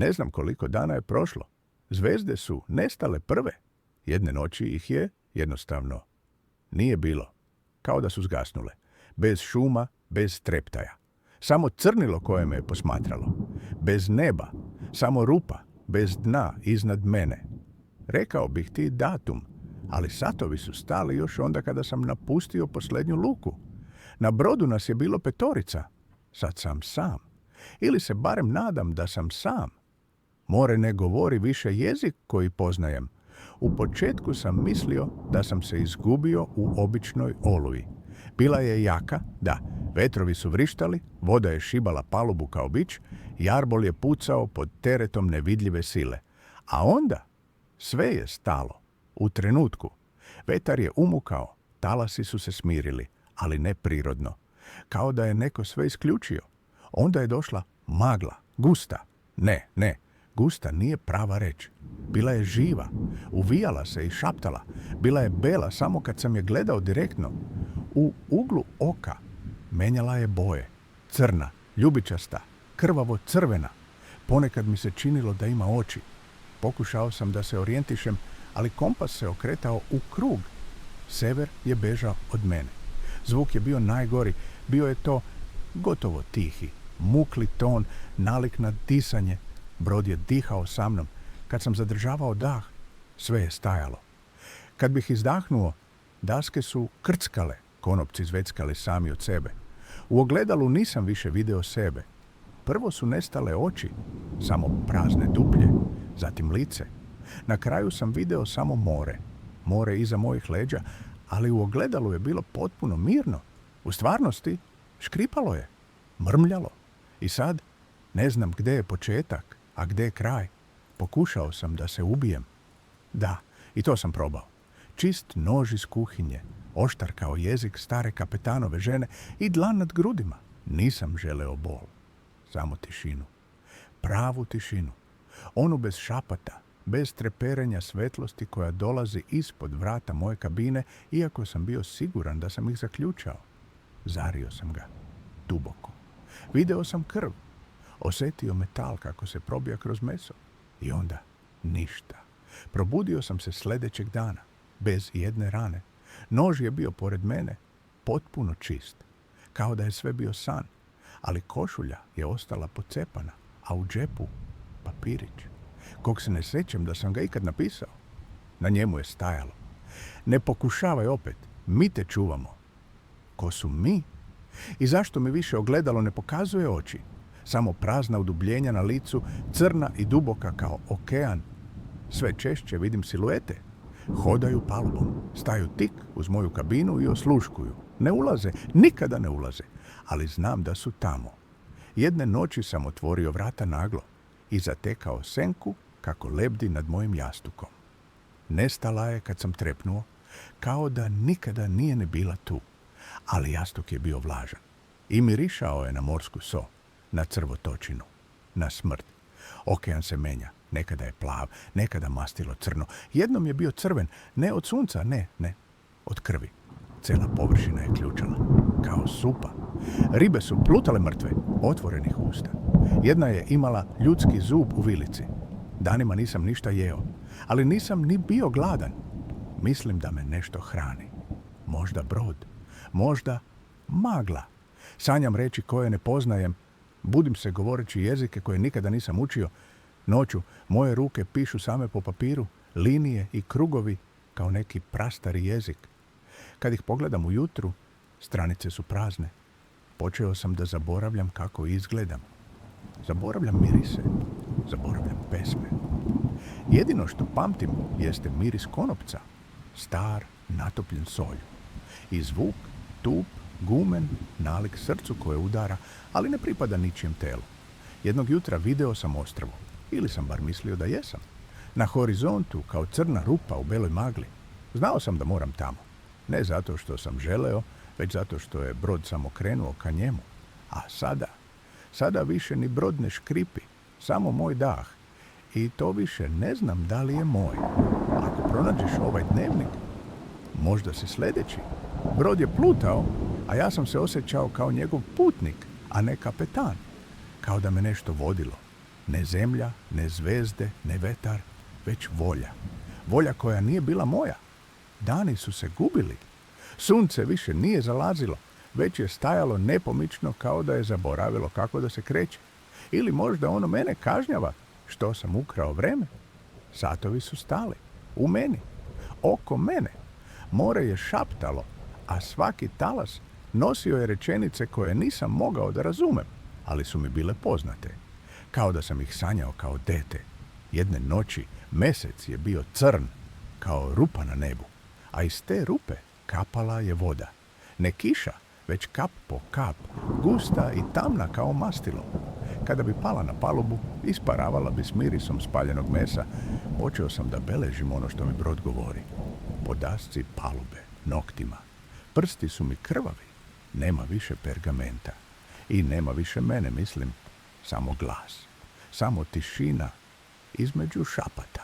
Ne znam koliko dana je prošlo. Zvezde su nestale prve. Jedne noći ih je jednostavno nije bilo. Kao da su zgasnule. Bez šuma, bez treptaja. Samo crnilo koje me je posmatralo. Bez neba, samo rupa, bez dna iznad mene. Rekao bih ti datum, ali satovi su stali još onda kada sam napustio posljednju luku. Na brodu nas je bilo 5. Sad sam sam. Ili se barem nadam da sam sam. More ne govori više jezik koji poznajem. U početku sam mislio da sam se izgubio u običnoj oluji. Bila je jaka, da, vetrovi su vrištali, voda je šibala palubu kao bič, jarbol je pucao pod teretom nevidljive sile. A onda sve je stalo. U trenutku. Vetar je umukao, talasi su se smirili, ali ne prirodno. Kao da je neko sve isključio. Onda je došla magla, gusta. Ne, gusta nije prava reč. Bila je živa, uvijala se i šaptala. Bila je bela samo kad sam je gledao direktno. U uglu oka menjala je boje. Crna, ljubičasta, krvavo crvena. Ponekad mi se činilo da ima oči. Pokušao sam da se orijentišem, ali kompas se okretao u krug. Sever je bežao od mene. Zvuk je bio najgori. Bio je to gotovo tihi, mukli ton, nalik na disanje. Brod je dihao sa mnom. Kad sam zadržavao dah, sve je stajalo. Kad bih izdahnuo, daske su krckale, konopci zveckali sami od sebe. U ogledalu nisam više video sebe. Prvo su nestale oči, samo prazne duplje, zatim lice. Na kraju sam video samo more. More iza mojih leđa, ali u ogledalu je bilo potpuno mirno. U stvarnosti škripalo je, mrmljalo. I sad ne znam gdje je početak, a gdje je kraj. Pokušao sam da se ubijem. Da, i to sam probao. Čist nož iz kuhinje, oštar kao jezik stare kapetanove žene i dlan nad grudima. Nisam želeo bol. Samo tišinu. Pravu tišinu. Onu bez šapata, bez treperenja svetlosti koja dolazi ispod vrata moje kabine, iako sam bio siguran da sam ih zaključao. Zario sam ga. Duboko. Video sam krv. Osjetio metal kako se probija kroz meso. I onda ništa. Probudio sam se sljedećeg dana. Bez jedne rane. Nož je bio pored mene. Potpuno čist. Kao da je sve bio san. Ali košulja je ostala pocepana. A u džepu papirić. Kog se ne sjećam da sam ga ikad napisao. Na njemu je stajalo: ne pokušavaj opet. Mi te čuvamo. Ko su mi? I zašto mi više ogledalo ne pokazuje oči? Samo prazna udubljenja na licu, crna i duboka kao okean. Sve češće vidim siluete. Hodaju palubom, staju tik uz moju kabinu i osluškuju. Ne ulaze, nikada ne ulaze, ali znam da su tamo. Jedne noći sam otvorio vrata naglo i zatekao senku kako lebdi nad mojim jastukom. Nestala je kad sam trepnuo, kao da nikada nije ne bila tu. Ali jastuk je bio vlažan i mirišao je na morsku so, na crvotočinu, na smrt. Okean se menja, nekada je plav, nekada mastilo crno. Jednom je bio crven, ne od sunca, ne, od krvi. Cela površina je ključala, kao supa. Ribe su plutale mrtve, otvorenih usta. Jedna je imala ljudski zub u vilici. Danima nisam ništa jeo, ali nisam ni bio gladan. Mislim da me nešto hrani. Možda brod, možda magla. Sanjam reći koje ne poznajem. Budim se govoreći jezike koje nikada nisam učio. Noću moje ruke pišu same po papiru, linije i krugovi kao neki prastari jezik. Kad ih pogledam ujutru, stranice su prazne. Počeo sam da zaboravljam kako izgledam. Zaboravljam mirise, zaboravljam pesme. Jedino što pamtim jeste miris konopca, star, natopljen solju. I zvuk, tup, gumen, nalik srcu koje udara, ali ne pripada ničijem telu. Jednog jutra video sam ostrvo, ili sam bar mislio da jesam. Na horizontu, kao crna rupa u beloj magli. Znao sam da moram tamo. Ne zato što sam želeo, već zato što je brod samo krenuo ka njemu. A sada više ni brod ne škripi, samo moj dah. I to više ne znam da li je moj. Ako pronađeš ovaj dnevnik, možda si sljedeći. Brod je plutao, a ja sam se osjećao kao njegov putnik, a ne kapetan. Kao da me nešto vodilo. Ne zemlja, ne zvezde, ne vetar, već volja. Volja koja nije bila moja. Dani su se gubili. Sunce više nije zalazilo, već je stajalo nepomično kao da je zaboravilo kako da se kreće. Ili možda ono mene kažnjava, što sam ukrao vreme. Satovi su stali, u meni, oko mene. More je šaptalo, a svaki talas nosio je rečenice koje nisam mogao da razumem, ali su mi bile poznate. Kao da sam ih sanjao kao dete. Jedne noći mesec je bio crn, kao rupa na nebu, a iz te rupe kapala je voda. Ne kiša, već kap po kap, gusta i tamna kao mastilo. Kada bi pala na palubu, isparavala bi s mirisom spaljenog mesa. Počeo sam da beležim ono što mi brod govori. Podasci palube, noktima. Prsti su mi krvavi. Nema više pergamenta. I nema više mene, mislim. Samo glas. Samo tišina između šapata.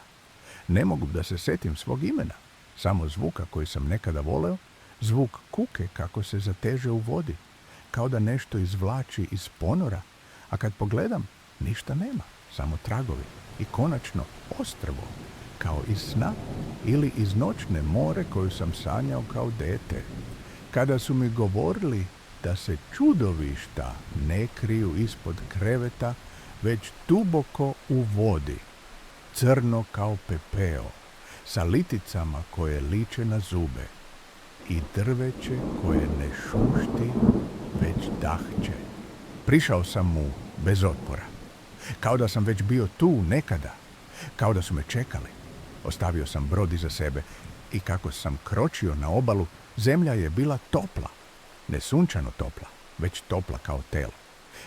Ne mogu da se setim svog imena. Samo zvuka koji sam nekada voleo. Zvuk kuke kako se zateže u vodi. Kao da nešto izvlači iz ponora. A kad pogledam, ništa nema. Samo tragovi. I konačno ostrvo. Kao iz sna ili iz noćne more koju sam sanjao kao dete. Kada su mi govorili da se čudovišta ne kriju ispod kreveta, već duboko u vodi, crno kao pepeo, sa liticama koje liče na zube i drveće koje ne šušti, već dahće. Prišao sam mu bez otpora, kao da sam već bio tu nekada, kao da su me čekali. Ostavio sam brod iza sebe i kako sam kročio na obalu, zemlja je bila topla. Ne sunčano topla, već topla kao telo,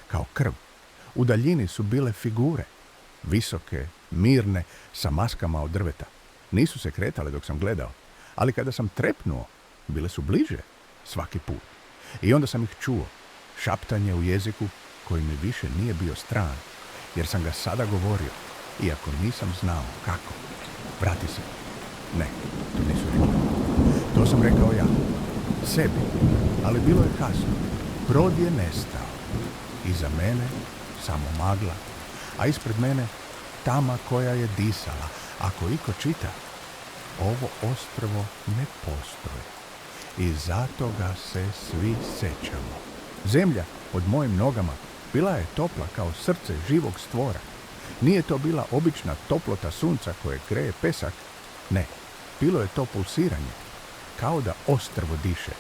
kao krv. U daljini su bile figure, visoke, mirne, sa maskama od drveta. Nisu se kretale dok sam gledao, ali kada sam trepnuo, bile su bliže svaki put. I onda sam ih čuo, šaptanje u jeziku koji mi više nije bio stran, jer sam ga sada govorio, iako nisam znao kako. Vrati se. Ne, to nisu rekli. To sam rekao ja. Sebi. Ali bilo je kasno. Brod je nestao. Iza mene samo magla, a ispred mene tama koja je disala. Ako iko čita, ovo ostrvo ne postoji. I zato ga se svi sećamo. Zemlja pod mojim nogama bila je topla kao srce živog stvora. Nije to bila obična toplota sunca koje greje pesak. Ne, bilo je to pulsiranje, kao da ostrvo diše.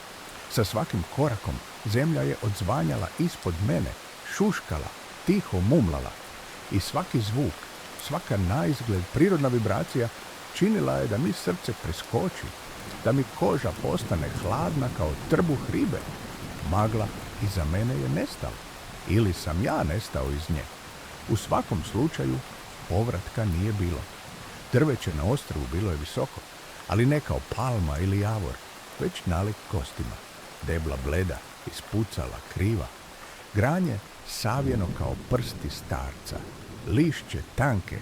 Sa svakim korakom zemlja je odzvanjala ispod mene, šuškala, tiho mumlala. I svaki zvuk, svaka naizgled prirodna vibracija činila je da mi srce preskoči, da mi koža postane hladna kao trbuh ribe. Magla iza mene je nestala, ili sam ja nestao iz nje. U svakom slučaju povratka nije bilo. Drveće na ostrvu bilo je visoko, ali ne kao palma ili javor, već nalik kostima. Debla bleda, ispucala, kriva. Granje savjeno kao prsti starca. Lišće tanke,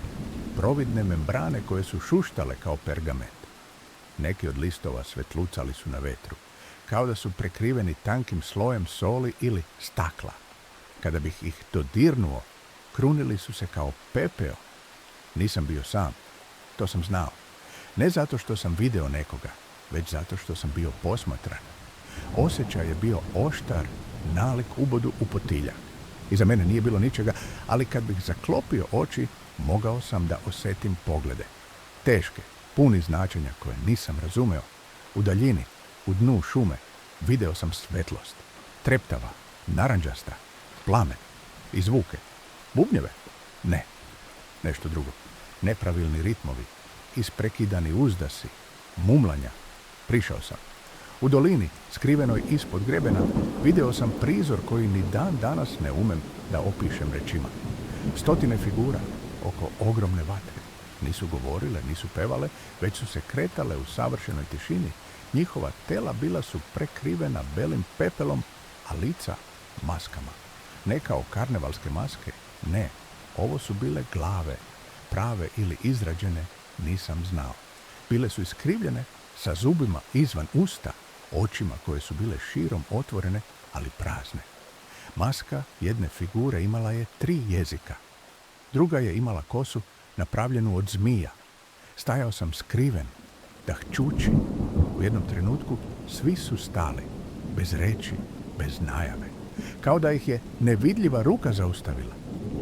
providne membrane koje su šuštale kao pergament. Neki od listova svetlucali su na vetru, kao da su prekriveni tankim slojem soli ili stakla. Kada bih ih dodirnuo, krunili su se kao pepeo. Nisam bio sam, to sam znao. Ne zato što sam video nekoga, već zato što sam bio posmatran. Osjećaj je bio oštar, nalik ubodu u potiljak. Iza mene nije bilo ničega, ali kad bih zaklopio oči, mogao sam da osjetim poglede. Teške, puni značenja koje nisam razumeo. U daljini, u dnu šume, video sam svetlost. Treptava, naranđasta, plamen i zvuke. Bubnjeve? Ne. Nešto drugo. Nepravilni ritmovi, isprekidani uzdasi, mumlanja. Prišao sam. U dolini, skrivenoj ispod grebena, video sam prizor koji ni dan danas ne umem da opišem rečima. Stotine figura oko ogromne vatre. Nisu govorile, nisu pevale, već su se kretale u savršenoj tišini. Njihova tela bila su prekrivena belim pepelom, a lica maskama. Ne kao karnevalske maske, ne. Ovo su bile glave, prave ili izrađene, nisam znao. Bile su iskrivljene, sa zubima izvan usta, očima koje su bile širom otvorene, ali prazne. Maska jedne figure imala je 3 jezika. Druga je imala kosu napravljenu od zmija. Stajao sam skriven, dahćući. U jednom trenutku svi su stali, bez reči, bez najave. Kao da ih je nevidljiva ruka zaustavila.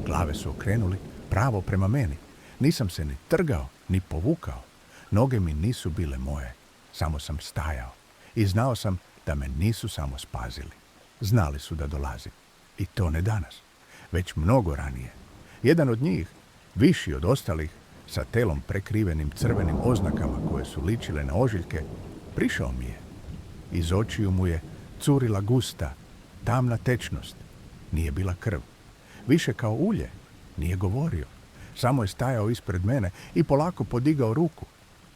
Glave su okrenuli pravo prema meni. Nisam se ni trgao, ni povukao. Noge mi nisu bile moje. Samo sam stajao. I znao sam da me nisu samo spazili. Znali su da dolazim. I to ne danas, već mnogo ranije. Jedan od njih, viši od ostalih, sa telom prekrivenim crvenim oznakama koje su ličile na ožiljke, prišao mi je. Iz očiju mu je curila gusta, tamna tečnost. Nije bila krv. Više kao ulje. Nije govorio. Samo je stajao ispred mene i polako podigao ruku.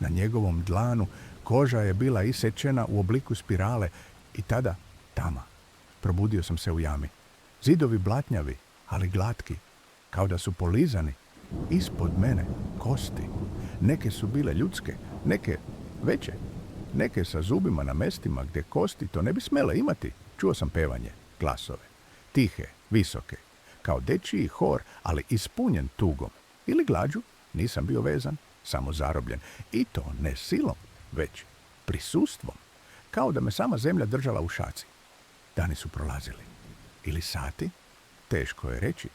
Na njegovom dlanu koža je bila isečena u obliku spirale i tada tama. Probudio sam se u jami. Zidovi blatnjavi, ali glatki, kao da su polizani. Ispod mene kosti. Neke su bile ljudske, neke veće. Neke sa zubima na mestima gdje kosti to ne bi smjele imati. Čuo sam pevanje, glasove. Tihe, visoke. Kao dečiji hor, ali ispunjen tugom. Ili glađu, nisam bio vezan, samo zarobljen. I to ne silom, već prisustvom. Kao da me sama zemlja držala u šaci. Dani su prolazili. Ili sati? Teško je reći.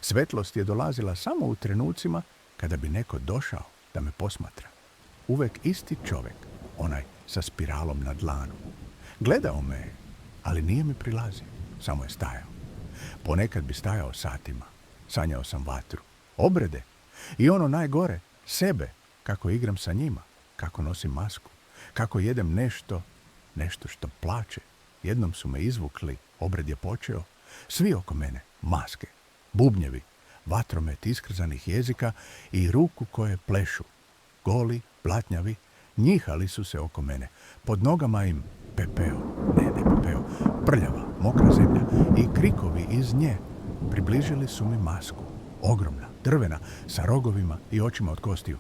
Svetlost je dolazila samo u trenucima kada bi neko došao da me posmatra. Uvek isti čovjek, onaj sa spiralom na dlanu. Gledao me je, ali nije mi prilazio, samo je stajao. Ponekad bi stajao satima. Sanjao sam vatru, obrede i ono najgore, sebe, kako igram sa njima, kako nosim masku, kako jedem nešto što plače. Jednom su me izvukli, obred je počeo, svi oko mene, maske, bubnjevi, vatromet iskrzanih jezika i ruku koje plešu. Goli, blatnjavi, njihali su se oko mene. Pod nogama im pepeo, ne pepeo, prljava, mokra zemlja i krikovi iz nje. Približili su mi masku, ogromna, drvena, sa rogovima i očima od kostiju.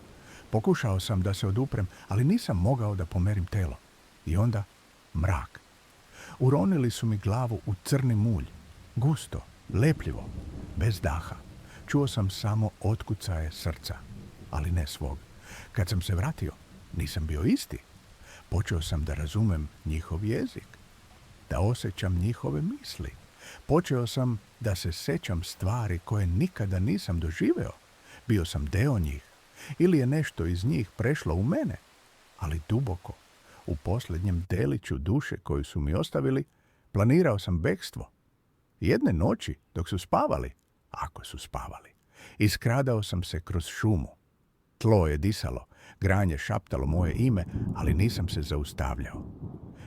Pokušao sam da se oduprem, ali nisam mogao da pomerim telo. I onda mrak. Uronili su mi glavu u crni mulj, gusto, lepljivo, bez daha. Čuo sam samo otkucaje srca, ali ne svog. Kad sam se vratio, nisam bio isti. Počeo sam da razumem njihov jezik, da osjećam njihove misli. Počeo sam da se sećam stvari koje nikada nisam doživeo. Bio sam deo njih. Ili je nešto iz njih prešlo u mene, ali duboko. U posljednjem deliću duše koju su mi ostavili, planirao sam bekstvo. Jedne noći, dok su spavali, ako su spavali, iskradao sam se kroz šumu. Tlo je disalo, granje šaptalo moje ime, ali nisam se zaustavljao.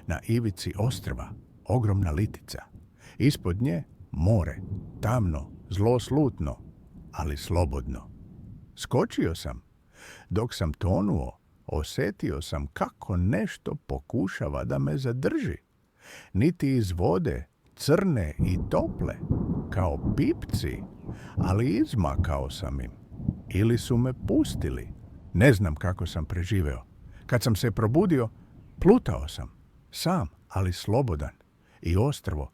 Na ivici ostrva, ogromna litica. Ispod nje more, tamno, zloslutno, ali slobodno. Skočio sam. Dok sam tonuo, osjetio sam kako nešto pokušava da me zadrži. Niti iz vode, crne i tople, kao pipci, ali izmakao sam im. Ili su me pustili. Ne znam kako sam preživeo. Kad sam se probudio, plutao sam. Sam, ali slobodan. I ostrvo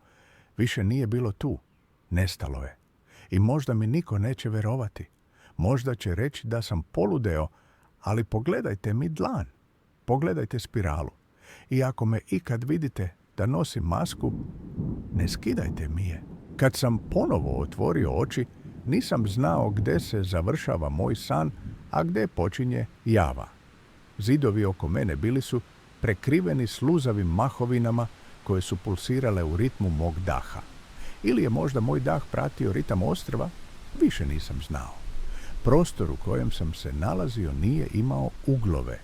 više nije bilo tu. Nestalo je. I možda mi niko neće verovati. Možda će reći da sam poludeo, ali pogledajte mi dlan. Pogledajte spiralu. I ako me ikad vidite da nosim masku, ne skidajte mi je. Kad sam ponovo otvorio oči, nisam znao gdje se završava moj san, a gdje počinje java. Zidovi oko mene bili su prekriveni sluzavim mahovinama koje su pulsirale u ritmu mog daha. Ili je možda moj dah pratio ritam ostrva, više nisam znao. Prostor u kojem sam se nalazio nije imao uglove,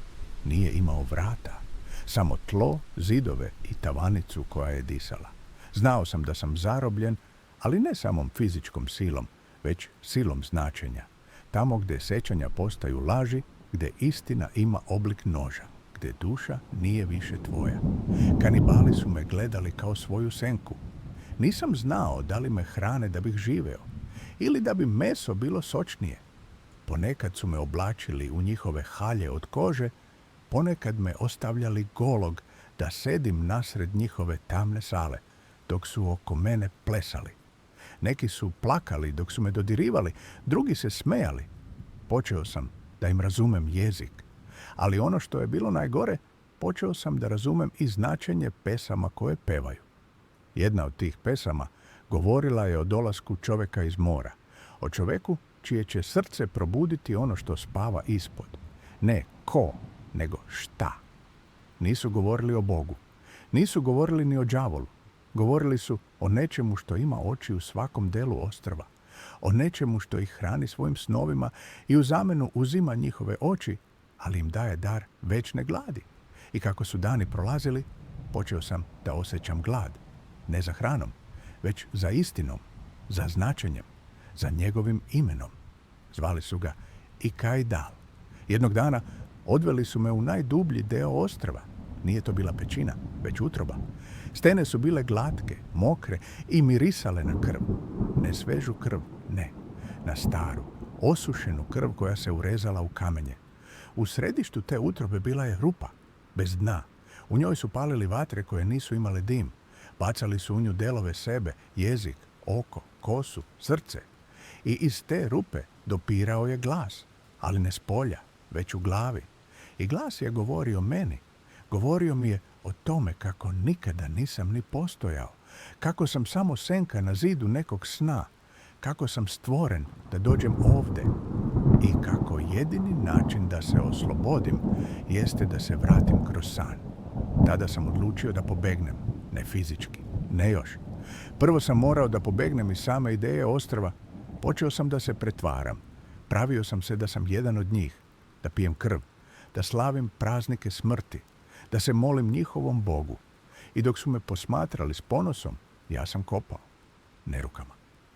nije imao vrata, samo tlo, zidove i tavanicu koja je disala. Znao sam da sam zarobljen, ali ne samom fizičkom silom, već silom značenja. Tamo gdje sećanja postaju laži, gdje istina ima oblik noža, gdje duša nije više tvoja. Kanibali su me gledali kao svoju senku. Nisam znao da li me hrane da bih živeo, ili da bi meso bilo sočnije. Ponekad su me oblačili u njihove halje od kože, ponekad me ostavljali golog da sedim nasred njihove tamne sale, dok su oko mene plesali. Neki su plakali dok su me dodirivali, drugi se smejali. Počeo sam da im razumem jezik. Ali ono što je bilo najgore, počeo sam da razumem i značenje pesama koje pevaju. Jedna od tih pesama govorila je o dolasku čovjeka iz mora, o čovjeku čije će srce probuditi ono što spava ispod. Ne ko, nego šta. Nisu govorili o Bogu. Nisu govorili ni o đavolu. Govorili su o nečemu što ima oči u svakom delu ostrva. O nečemu što ih hrani svojim snovima i u zamenu uzima njihove oči, ali im daje dar večne gladi. I kako su dani prolazili, počeo sam da osjećam glad. Ne za hranom, već za istinom, za značenjem, za njegovim imenom. Zvali su ga Ikajdal. Jednog dana odveli su me u najdublji deo ostrva. Nije to bila pećina, već utroba. Stene su bile glatke, mokre i mirisale na krv. Ne svežu krv, ne. Na staru, osušenu krv koja se urezala u kamenje. U središtu te utrobe bila je rupa, bez dna. U njoj su palili vatre koje nisu imale dim. Bacali su u nju delove sebe, jezik, oko, kosu, srce. I iz te rupe dopirao je glas, ali ne s polja, već u glavi. I glas je govorio meni. Govorio mi je o tome kako nikada nisam ni postojao, kako sam samo senka na zidu nekog sna, kako sam stvoren da dođem ovde i kako jedini način da se oslobodim jeste da se vratim kroz san. Tada sam odlučio da pobegnem, ne fizički, ne još. Prvo sam morao da pobegnem iz same ideje ostrva. Počeo sam da se pretvaram. Pravio sam se da sam jedan od njih, da pijem krv, da slavim praznike smrti, da se molim njihovom Bogu. I dok su me posmatrali s ponosom, ja sam kopao. Ne rukama,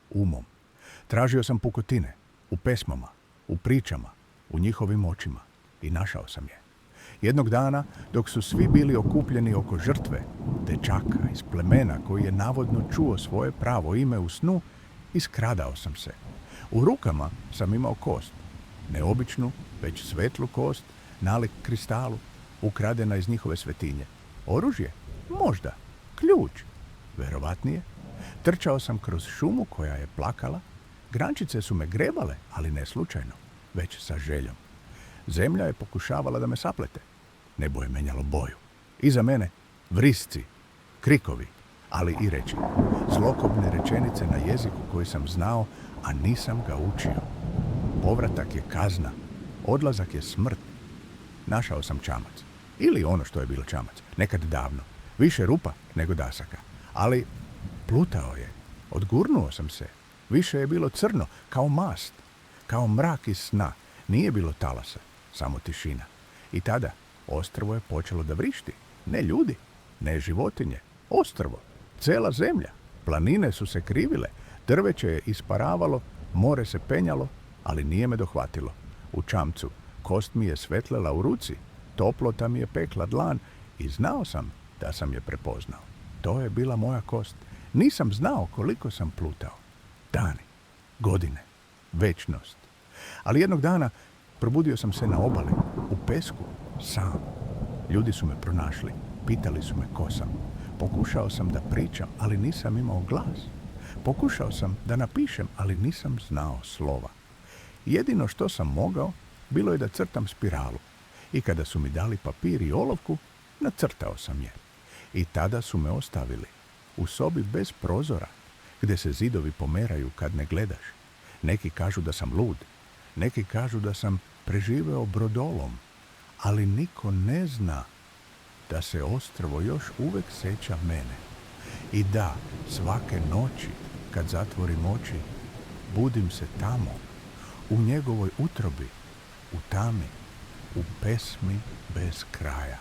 umom. Tražio sam pukotine, u pesmama, u pričama, u njihovim očima i našao sam je. Jednog dana, dok su svi bili okupljeni oko žrtve, dečaka iz plemena koji je navodno čuo svoje pravo ime u snu, iskradao sam se. U rukama sam imao kost, ne običnu, već svetlu kost, nalik kristalu, ukradena iz njihove svetinje. Oružje? Možda. Ključ? Verovatnije. Trčao sam kroz šumu koja je plakala. Grančice su me grebale, ali ne slučajno, već sa željom. Zemlja je pokušavala da me saplete. Nebo je menjalo boju. Iza mene vrisci, krikovi, ali i reči. Zlokobne rečenice na jeziku koji sam znao, a nisam ga učio. Povratak je kazna, odlazak je smrt. Našao sam čamac. Ili ono što je bilo čamac, nekad davno. Više rupa nego dasaka. Ali plutao je. Odgurnuo sam se. Više je bilo crno, kao mast. Kao mrak iz sna. Nije bilo talasa, samo tišina. I tada ostrvo je počelo da vrišti. Ne ljudi, ne životinje. Ostrvo, cela zemlja. Planine su se krivile. Drveće je isparavalo, more se penjalo, ali nije me dohvatilo. U čamcu kost mi je svetlela u ruci. Toplota mi je pekla dlan i znao sam da sam je prepoznao. To je bila moja kost. Nisam znao koliko sam plutao. Dani, godine, večnost. Ali jednog dana probudio sam se na obali, u pesku, sam. Ljudi su me pronašli, pitali su me ko sam. Pokušao sam da pričam, ali nisam imao glas. Pokušao sam da napišem, ali nisam znao slova. Jedino što sam mogao bilo je da crtam spiralu. I kada su mi dali papir i olovku, nacrtao sam je. I tada su me ostavili u sobi bez prozora, gdje se zidovi pomeraju kad ne gledaš. Neki kažu da sam lud, neki kažu da sam preživeo brodolom, ali niko ne zna da se ostrvo još uvek seća mene. I da, svake noći, kad zatvorim oči, budim se tamo, u njegovoj utrobi, u tami, u pesmi bez kraja.